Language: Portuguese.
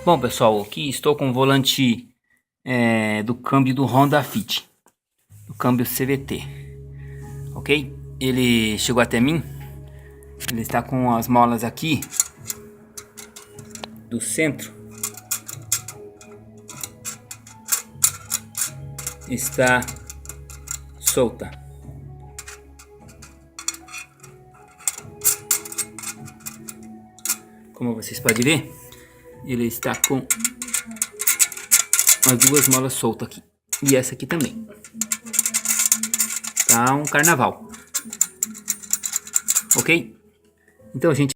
Bom, pessoal, aqui estou com o volante do câmbio do Honda Fit, do câmbio CVT, ok? Ele chegou até mim, ele está com as molas aqui do centro, está solta. Como vocês podem ver, ele está com as duas molas soltas aqui. E essa aqui também. Tá um carnaval. Ok? Então, gente...